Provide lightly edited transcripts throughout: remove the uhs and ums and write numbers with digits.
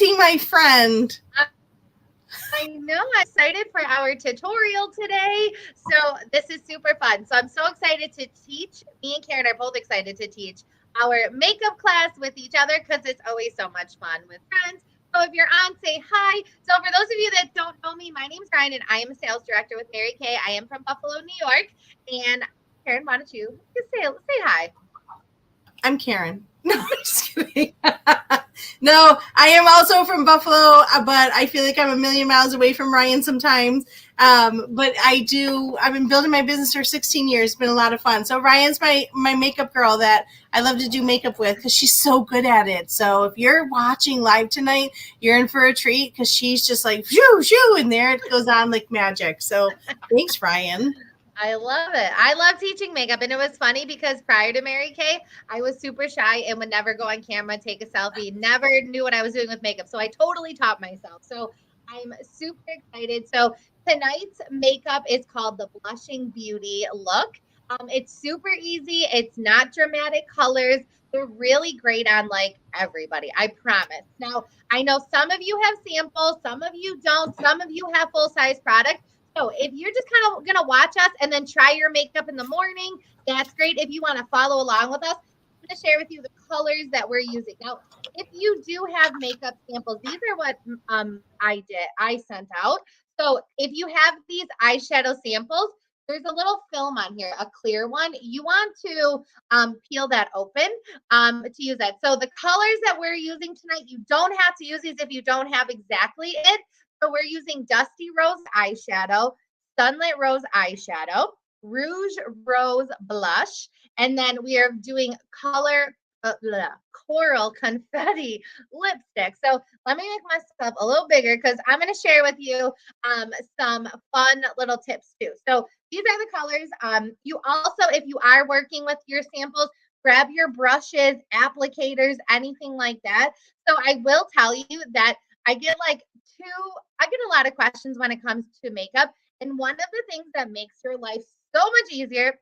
see my friend. I know. I'm excited for our tutorial today. So this is super fun. So I'm so excited to teach. Me and Karen are both excited to teach our makeup class with each other because it's always so much fun with friends. So if you're on, say hi. So for those of you that don't know me, my name's Ryan and I am a sales director with Mary Kay. I am from Buffalo, New York. And Karen, why don't you just say hi? I'm Karen. No, I'm just kidding. No, I am also from Buffalo, but I feel like I'm a million miles away from Ryan sometimes. But I've been building my business for 16 years. It's been a lot of fun. So Ryan's my makeup girl that I love to do makeup with because she's so good at it. So if you're watching live tonight, you're in for a treat because she's just like, shoo, shoo, and there it goes on like magic. So thanks, Ryan. I love it. I love teaching makeup. And it was funny because prior to Mary Kay, I was super shy and would never go on camera, take a selfie, never knew what I was doing with makeup. So I totally taught myself. So I'm super excited. So tonight's makeup is called the Blushing Beauty look. It's super easy. It's not dramatic colors. They're really great on like everybody. I promise. Now, I know some of you have samples, some of you don't, some of you have full size products. So if you're just kind of going to watch us and then try your makeup in the morning, that's great. If you want to follow along with us, I'm going to share with you the colors that we're using. Now, if you do have makeup samples, these are what I sent out. So if you have these eyeshadow samples, there's a little film on here, a clear one. You want to peel that open to use that. So the colors that we're using tonight, you don't have to use these if you don't have exactly it. So we're using Dusty Rose eyeshadow, Sunlit Rose eyeshadow, Rouge Rose blush, and then we are doing Coral Confetti lipstick. So let me make myself a little bigger because I'm going to share with you some fun little tips too. So these are the colors. You also, if you are working with your samples, grab your brushes, applicators, anything like that. So I will tell you that I get a lot of questions when it comes to makeup. And one of the things that makes your life so much easier,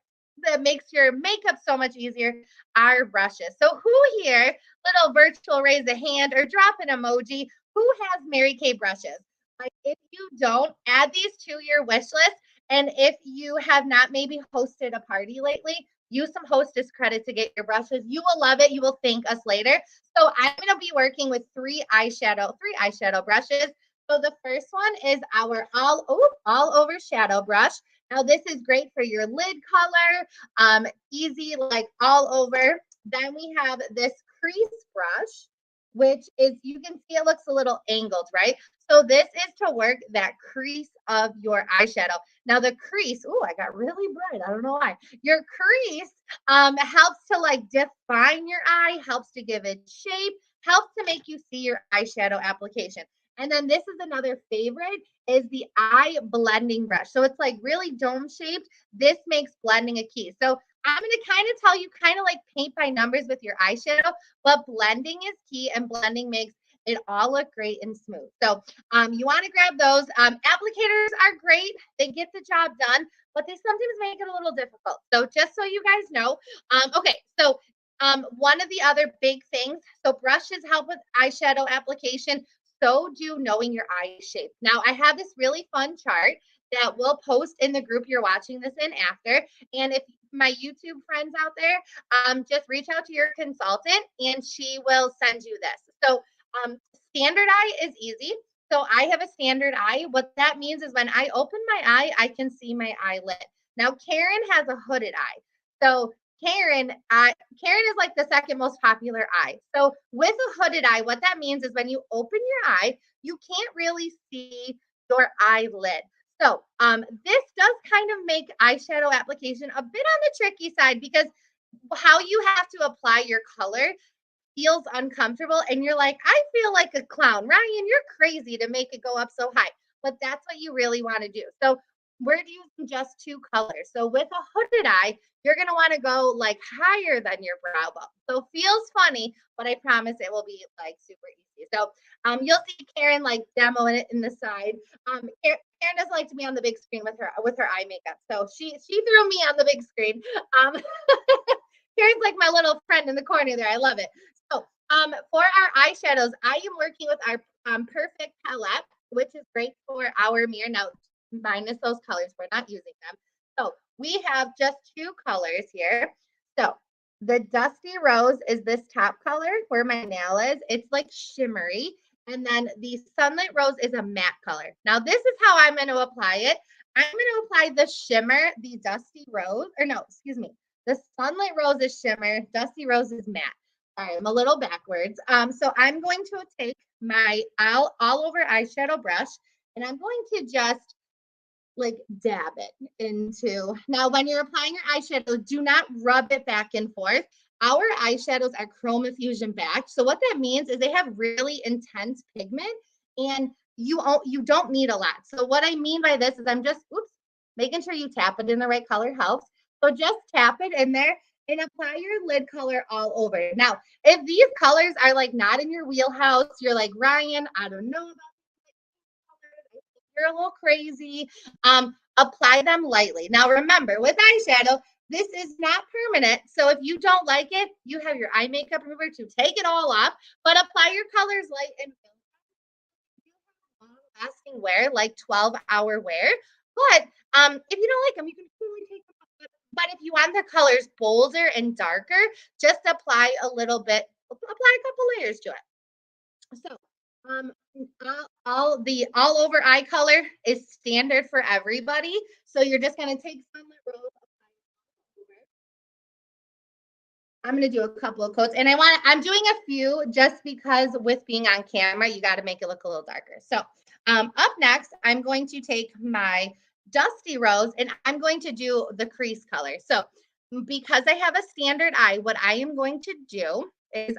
that makes your makeup so much easier, are brushes. So who here, little virtual raise a hand or drop an emoji, who has Mary Kay brushes? Like if you don't, add these to your wish list. And if you have not maybe hosted a party lately, use some hostess credit to get your brushes. You will love it. You will thank us later. So I'm going to be working with three eyeshadow brushes. So the first one is our all over shadow brush. Now this is great for your lid color, easy like all over. Then we have this crease brush, which is, you can see it looks a little angled, right? So this is to work that crease of your eyeshadow. Now the crease, I got really bright. I don't know why. Your crease helps to like define your eye, helps to give it shape, helps to make you see your eyeshadow application. And then this is another favorite, is the eye blending brush. So it's like really dome shaped. This makes blending a key. So I'm going to kind of tell you kind of like paint by numbers with your eyeshadow, but blending is key and blending makes it all look great and smooth. So you want to grab those. Applicators are great. They get the job done, but they sometimes make it a little difficult. So just so you guys know. Okay, so one of the other big things, so brushes help with eyeshadow application. So do knowing your eye shape. Now I have this really fun chart that we'll post in the group you're watching this in after. And if my YouTube friends out there, just reach out to your consultant and she will send you this. So standard eye is easy. So I have a standard eye. What that means is when I open my eye, I can see my eyelid. Now Karen has a hooded eye. So Karen is like the second most popular eye. So with a hooded eye, what that means is when you open your eye, you can't really see your eyelid. So this does kind of make eyeshadow application a bit on the tricky side because how you have to apply your color feels uncomfortable and you're like, I feel like a clown. Ryan, you're crazy to make it go up so high. But that's what you really want to do. So we're using just two colors. So with a hooded eye, you're going to want to go like higher than your brow bone. So feels funny, but I promise it will be like super easy. So you'll see Karen like demoing it in the side. Karen doesn't like to be on the big screen with her eye makeup. So she threw me on the big screen. Karen's like my little friend in the corner there. I love it. So For our eyeshadows, I am working with our Perfect palette, which is great for our mirror. Now, minus those colors, we're not using them. So we have just 2 colors here. So the Dusty Rose is this top color where my nail is. It's like shimmery. And then the Sunlit Rose is a matte color. Now, this is how I'm going to apply it. I'm going to apply the shimmer, the Dusty Rose, or no, excuse me. The Sunlit Rose is shimmer, Dusty Rose is matte. All right, I'm a little backwards. So I'm going to take my all over eyeshadow brush and I'm going to just like dab it into. Now, when you're applying your eyeshadow, do not rub it back and forth. Our eyeshadows are chroma fusion backed. So what that means is they have really intense pigment and you don't need a lot. So what I mean by this is I'm just, making sure you tap it in the right color helps. So just tap it in there and apply your lid color all over. Now, if these colors are like not in your wheelhouse, you're like, Ryan, I don't know about these colors. You're a little crazy. Apply them lightly. Now, remember, with eyeshadow, this is not permanent. So if you don't like it, you have your eye makeup remover to take it all off, but apply your colors light and long-lasting wear, like 12-hour wear. But if you don't like them, you can totally take them off. But if you want the colors bolder and darker, just apply a little bit, apply a couple layers to it. So all over eye color is standard for everybody. So you're just going to take Sunlit Rose. I'm going to do a couple of coats and I'm doing a few just because with being on camera, you got to make it look a little darker. So up next, I'm going to take my Dusty Rose and I'm going to do the crease color. So because I have a standard eye, what I am going to do is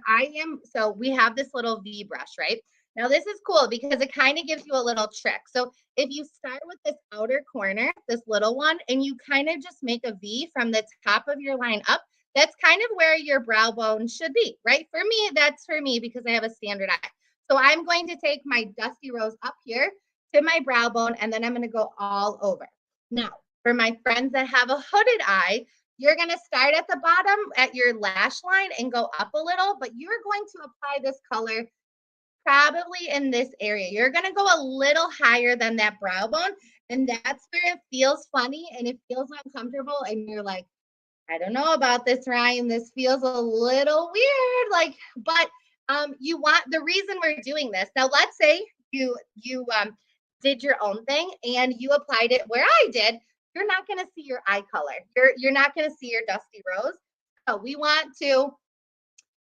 so we have this little V brush, right? Now this is cool because it kind of gives you a little trick. So if you start with this outer corner, this little one, and you kind of just make a V from the top of your line up, that's kind of where your brow bone should be, right? For me, that's for me because I have a standard eye. So I'm going to take my Dusty Rose up here to my brow bone, and then I'm going to go all over. Now, for my friends that have a hooded eye, you're going to start at the bottom at your lash line and go up a little, but you're going to apply this color probably in this area. You're going to go a little higher than that brow bone, and that's where it feels funny and it feels uncomfortable, and you're like, I don't know about this, Ryan. This feels a little weird. But you want the reason we're doing this. Now, let's say you did your own thing and you applied it where I did. You're not going to see your eye color. You're not going to see your Dusty Rose. So we want to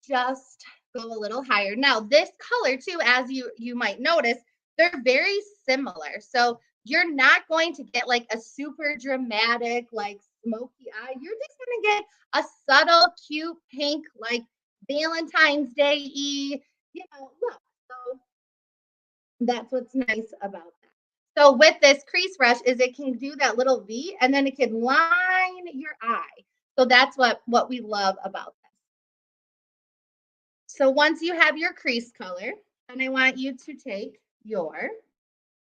just go a little higher. Now, this color too, as you might notice, they're very similar. So you're not going to get like a super dramatic, like smoky eye. You're just going to get a subtle, cute pink, like Valentine's Day-y, look. So that's what's nice about that. So with this crease brush is it can do that little V and then it can line your eye. So that's what we love about this. So once you have your crease color, then I want you to take your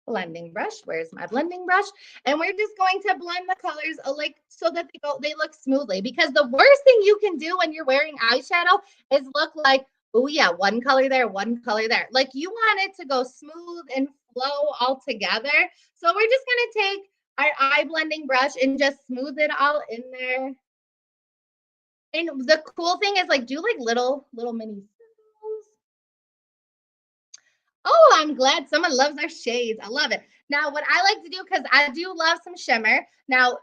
blending brush. Where's my blending brush? And we're just going to blend the colors so that they look smoothly. Because the worst thing you can do when you're wearing eyeshadow is look like, oh yeah, one color there, one color there. Like you want it to go smooth and flow all together. So we're just going to take our eye blending brush and just smooth it all in there. And the cool thing is do little mini. Oh, I'm glad someone loves our shades. I love it. Now, what I like to do, because I do love some shimmer. Now,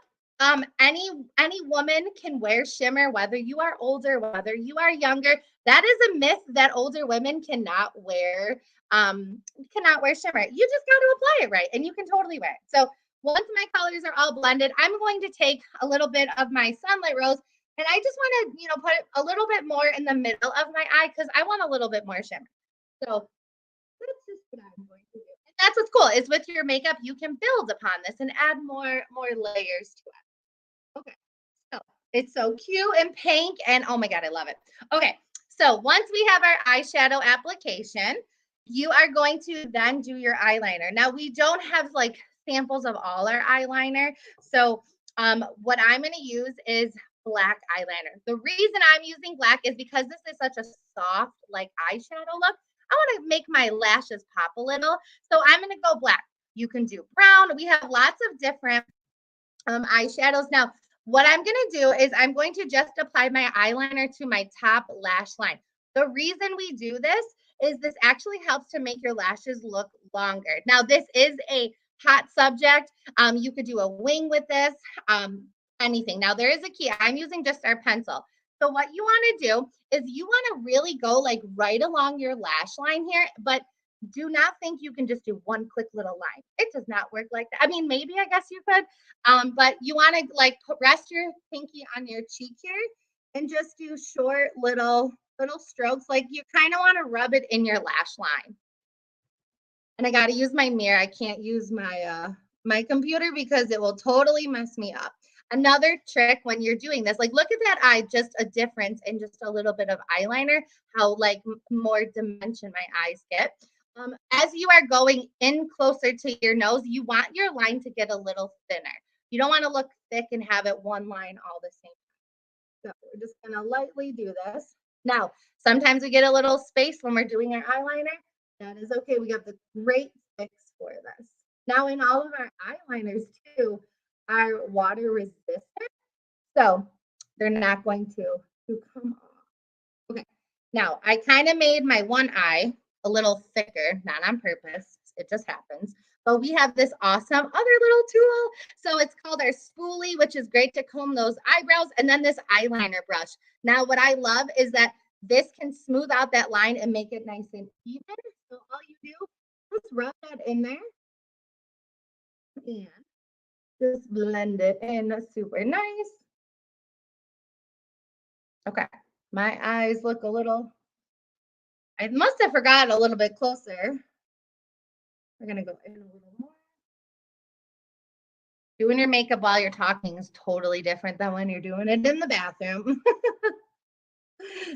any woman can wear shimmer, whether you are older, whether you are younger. That is a myth that older women cannot wear shimmer. You just got to apply it right, and you can totally wear it. So once my colors are all blended, I'm going to take a little bit of my Sunlit Rose, and I just want to, put a little bit more in the middle of my eye because I want a little bit more shimmer. So that's just what I'm going to do. And that's what's cool is with your makeup, you can build upon this and add more layers to it. Okay, so it's so cute and pink, and oh my God, I love it. Okay, so once we have our eyeshadow application, you are going to then do your eyeliner. Now, we don't have samples of all our eyeliner, so what I'm going to use is black eyeliner. The reason I'm using black is because this is such a soft, like eyeshadow look. I want to make my lashes pop a little. So I'm going to go black. You can do brown. We have lots of different eyeshadows. Now, what I'm going to do is I'm going to just apply my eyeliner to my top lash line. The reason we do this is this actually helps to make your lashes look longer. Now, this is a hot subject. You could do a wing with this, anything. Now, there is a key. I'm using just our pencil. So what you want to do is you want to really go like right along your lash line here, but do not think you can just do one quick little line. It does not work like that. I mean, maybe I guess you could, but you want to like rest your pinky on your cheek here and just do short little strokes. Like you kind of want to rub it in your lash line. And I got to use my mirror. I can't use my my computer because it will totally mess me up. Another trick when you're doing this, like look at that eye, just a difference in just a little bit of eyeliner, how like more dimension my eyes get. As you are going in closer to your nose, you want your line to get a little thinner. You don't want to look thick and have it one line all the same time. So we're just going to lightly do this. Now, sometimes we get a little space when we're doing our eyeliner. That is okay. We got the great fix for this. Now, in all of our eyeliners too, are water resistant. So they're not going to come off. Okay. Now, I kind of made my one eye a little thicker, not on purpose. It just happens. But we have this awesome other little tool. So it's called our spoolie, which is great to comb those eyebrows. And then this eyeliner brush. Now, what I love is that this can smooth out that line and make it nice and even. So all you do, just rub that in there. And just blend it in super nice. Okay. My eyes look a little, I must have forgot a little bit closer. We're going to go in a little more. Doing your makeup while you're talking is totally different than when you're doing it in the bathroom.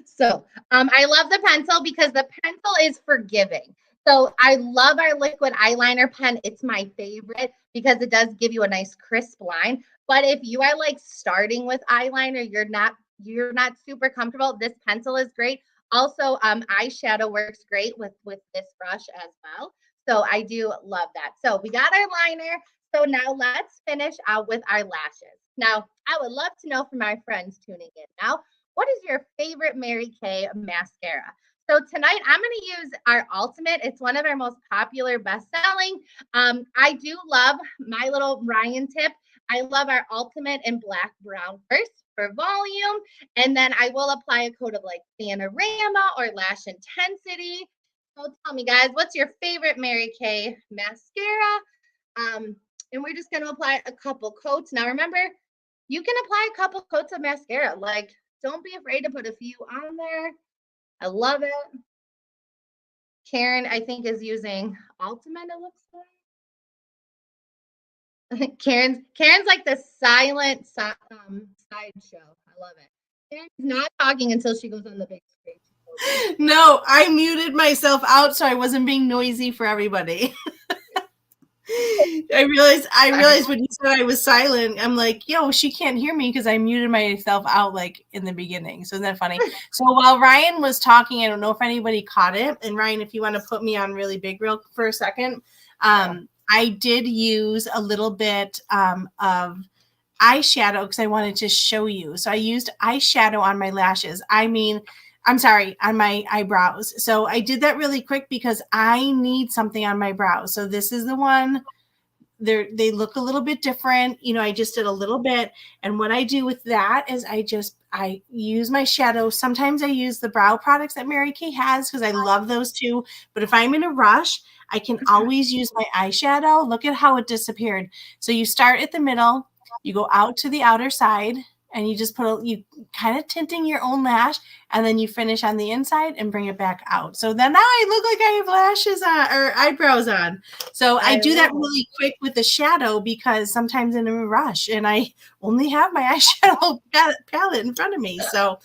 So I love the pencil because the pencil is forgiving. So I love our liquid eyeliner pen. It's my favorite because it does give you a nice crisp line. But if you are like starting with eyeliner, you're not super comfortable, this pencil is great. Also, eyeshadow works great with this brush as well. So I do love that. So we got our liner. So now let's finish out with our lashes. Now, I would love to know from my friends tuning in now, what is your favorite Mary Kay mascara? So tonight I'm going to use our Ultimate. It's one of our most popular best-selling. I do love my little Ryan tip. I love our Ultimate in black brown first for volume. And then I will apply a coat of like Panorama or Lash Intensity. So tell me guys, what's your favorite Mary Kay mascara? And we're just going to apply a couple coats. Now remember, you can apply a couple coats of mascara. Like, don't be afraid to put a few on there. I love it. Karen, I think, is using Ultimate, it looks like. Karen's like the silent sideshow. I love it. Karen's not talking until she goes on the big screen. No, I muted myself out so I wasn't being noisy for everybody. I realized when you said I was silent, I'm like, yo, she can't hear me because I muted myself out like in the beginning. So isn't that funny? So while Ryan was talking, I don't know if anybody caught it. And Ryan, if you want to put me on really big real for a second, I did use a little bit of eyeshadow because I wanted to show you. So I used eyeshadow on my lashes. On my eyebrows. So I did that really quick because I need something on my brows. So this is the one. They look a little bit different. You know, I just did a little bit. And what I do with that is I use my shadow. Sometimes I use the brow products that Mary Kay has because I love those too. But if I'm in a rush, I can always use my eyeshadow. Look at how it disappeared. So you start at the middle, you go out to the outer side, and you just you kind of tinting your own lash, and then you finish on the inside and bring it back out. So then now I look like I have lashes on or eyebrows on. So I do that really quick with the shadow because sometimes in a rush and I only have my eyeshadow palette in front of me. So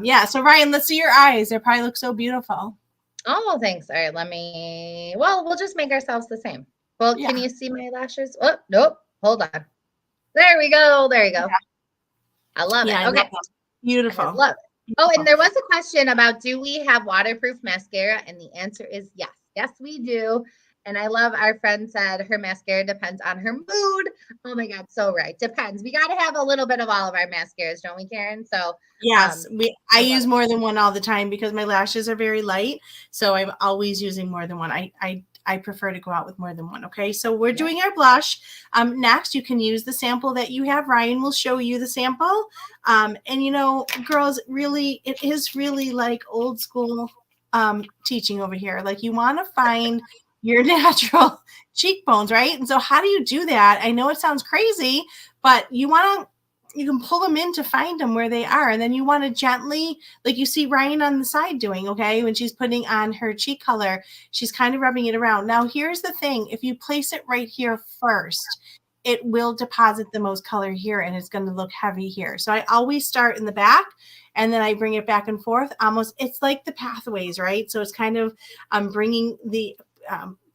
yeah. So Ryan, let's see your eyes. They probably look so beautiful. Oh, thanks. All right. We'll just make ourselves the same. Well, yeah. Can you see my lashes? Oh, nope. Hold on. There we go. There you go. Yeah. I love it. Okay. Beautiful. I love it. Oh, and there was a question about, do we have waterproof mascara? And the answer is yes. Yes, we do. And I love, our friend said her mascara depends on her mood. Oh my God, so right. Depends. We got to have a little bit of all of our mascaras, don't we, Karen? So Yes, I I use love more than one all the time because my lashes are very light. So I'm always using more than one. I prefer to go out with more than one. Okay, so we're doing our blush. Next, you can use the sample that you have. Ryan will show you the sample. And you know, girls, really, it is really like old school teaching over here. Like you want to find your natural cheekbones, right? And so how do you do that? I know it sounds crazy, but you can pull them in to find them where they are. And then you want to gently, like you see Ryan on the side doing, okay, when she's putting on her cheek color, she's kind of rubbing it around. Now, here's the thing. If you place it right here first, it will deposit the most color here and it's going to look heavy here. So I always start in the back and then I bring it back and forth. Almost, it's like the pathways, right? So it's kind of bringing the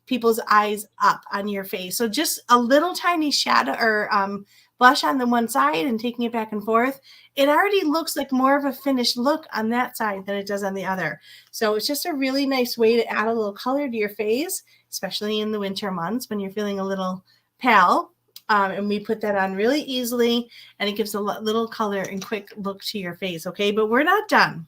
people's eyes up on your face. So just a little tiny shadow or blush on the one side and taking it back and forth, it already looks like more of a finished look on that side than it does on the other. So it's just a really nice way to add a little color to your face, especially in the winter months when you're feeling a little pale. And we put that on really easily and it gives a little color and quick look to your face. Okay, but we're not done.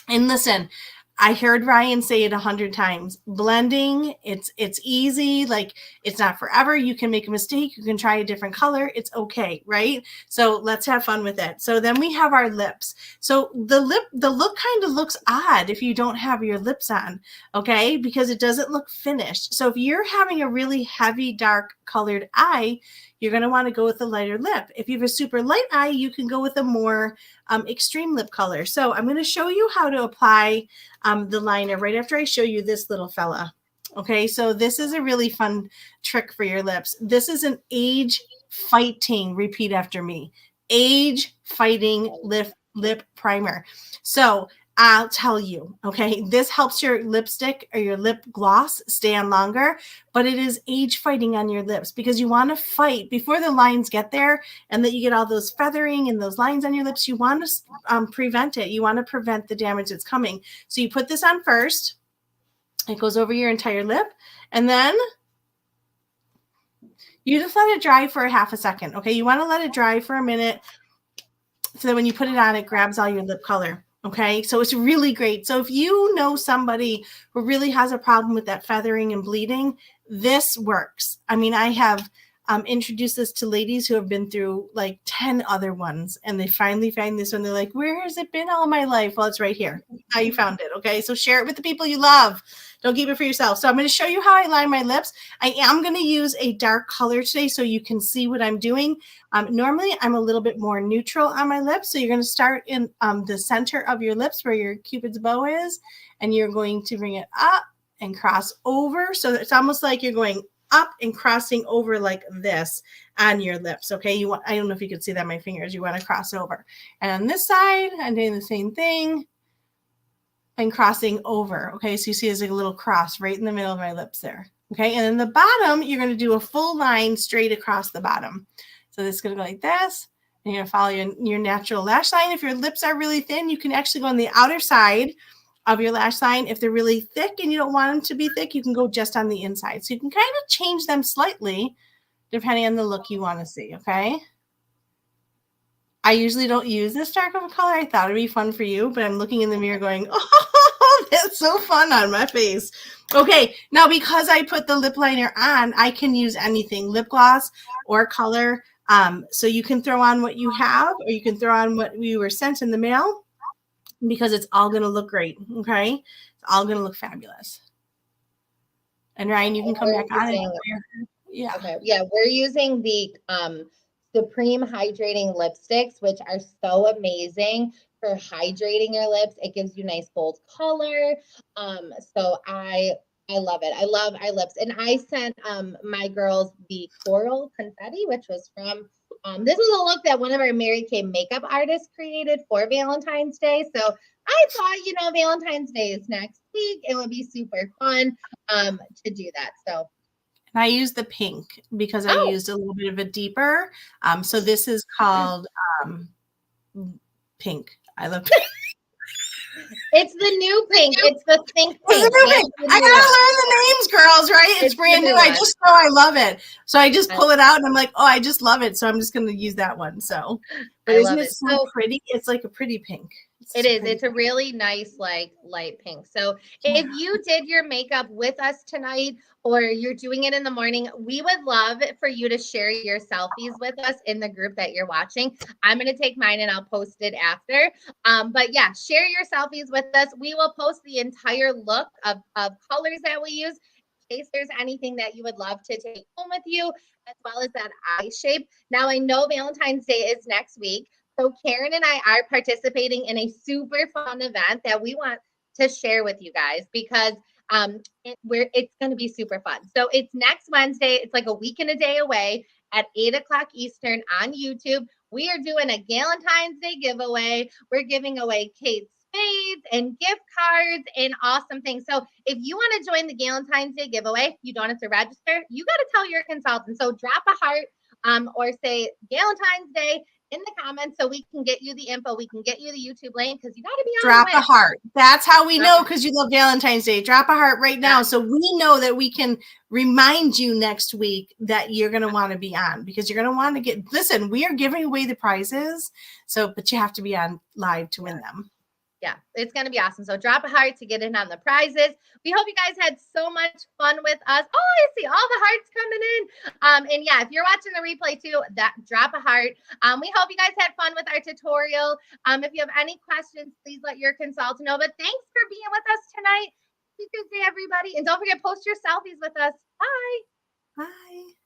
And listen, I heard Ryan say it 100 times. Blending, it's easy. Like it's not forever. You can make a mistake. You can try a different color. It's okay, right? So let's have fun with it. So then we have our lips. So the look kind of looks odd if you don't have your lips on, okay? Because it doesn't look finished. So if you're having a really heavy, dark colored eye, you're going to want to go with a lighter lip. If you have a super light eye, you can go with a more extreme lip color. So I'm going to show you how to apply the liner right after I show you this little fella. Okay, so this is a really fun trick for your lips. This is an age fighting, repeat after me, age fighting lip primer. So I'll tell you, okay, this helps your lipstick or your lip gloss stay on longer, but it is age fighting on your lips because you want to fight before the lines get there and that you get all those feathering and those lines on your lips. You want to prevent it. You want to prevent the damage that's coming. So you put this on first. It goes over your entire lip and then you just let it dry for a half a second. Okay, you want to let it dry for a minute so that when you put it on, it grabs all your lip color. Okay, so it's really great. So if you know somebody who really has a problem with that feathering and bleeding, this works. I mean, I have introduced this to ladies who have been through like 10 other ones and they finally find this one. They're like, where has it been all my life? Well, it's right here. How you found it. Okay, so share it with the people you love. Don't keep it for yourself. So I'm going to show you how I line my lips. I am going to use a dark color today so you can see what I'm doing. Normally, I'm a little bit more neutral on my lips. So you're going to start in the center of your lips where your Cupid's bow is, and you're going to bring it up and cross over. So it's almost like you're going up and crossing over like this on your lips. Okay, I don't know if you can see that on my fingers. You want to cross over. And on this side, I'm doing the same thing and crossing over. Okay, so you see there's like a little cross right in the middle of my lips there. Okay, and then the bottom, you're going to do a full line straight across the bottom. So this is going to go like this. And you're going to follow your natural lash line. If your lips are really thin, you can actually go on the outer side of your lash line. If they're really thick and you don't want them to be thick, you can go just on the inside. So you can kind of change them slightly depending on the look you want to see, okay? I usually don't use this dark of a color. I thought it'd be fun for you, but I'm looking in the mirror going, oh, that's so fun on my face. Okay, now because I put the lip liner on, I can use anything, lip gloss or color. So you can throw on what you have, or you can throw on what we were sent in the mail, because it's all going to look great, okay? It's all going to look fabulous. And Ryan, you can come back on. Yeah. Okay. Yeah, we're using the Supreme Hydrating Lipsticks, which are so amazing for hydrating your lips. It gives you nice bold color. So I love it. I love our lips. And I sent my girls the Coral Confetti, which was from this was a look that one of our Mary Kay makeup artists created for Valentine's Day. So I thought, Valentine's Day is next week. It would be super fun to do that. So I used the pink because I used a little bit of a deeper. So this is called pink. I love pink. It's the new pink. It's the Think It's Pink. the new That's pink. the I new gotta one. learn the names, girls, right? It's It's the brand new. new I one. just know I love it. So I just pull it out and I'm like, oh, I just love it. So I'm just gonna use that one. So, but I isn't love it it. so So pretty? It's like a pretty pink. it is. It's a really nice, like light pink. So if you did your makeup with us tonight or you're doing it in the morning, we would love for you to share your selfies with us in the group that you're watching. I'm going to take mine and I'll post it after. But yeah, share your selfies with us. We will post the entire look of colors that we use in case there's anything that you would love to take home with you, as well as that eye shape. Now, I know Valentine's Day is next week. So Karen and I are participating in a super fun event that we want to share with you guys because it's going to be super fun. So it's next Wednesday. It's like a week and a day away at 8 o'clock Eastern on YouTube. We are doing a Valentine's Day giveaway. We're giving away Kate Spades and gift cards and awesome things. So if you want to join the Valentine's Day giveaway, you don't have to register. You got to tell your consultant. So drop a heart or say Valentine's Day in the comments so we can get you the info. We can get you the YouTube link because you got to be on Drop the a heart. That's how we know Okay. because you love Valentine's Day. Drop a heart right now so we know that we can remind you next week that you're going to want to be on because you're going to want to get. Listen, we are giving away the prizes, but you have to be on live to win them. Yeah, it's going to be awesome. So drop a heart to get in on the prizes. We hope you guys had so much fun with us. Oh, I see all the hearts coming in. And yeah, if you're watching the replay too, drop a heart. We hope you guys had fun with our tutorial. If you have any questions, please let your consultant know. But thanks for being with us tonight. Happy Tuesday, everybody. And don't forget, post your selfies with us. Bye. Bye.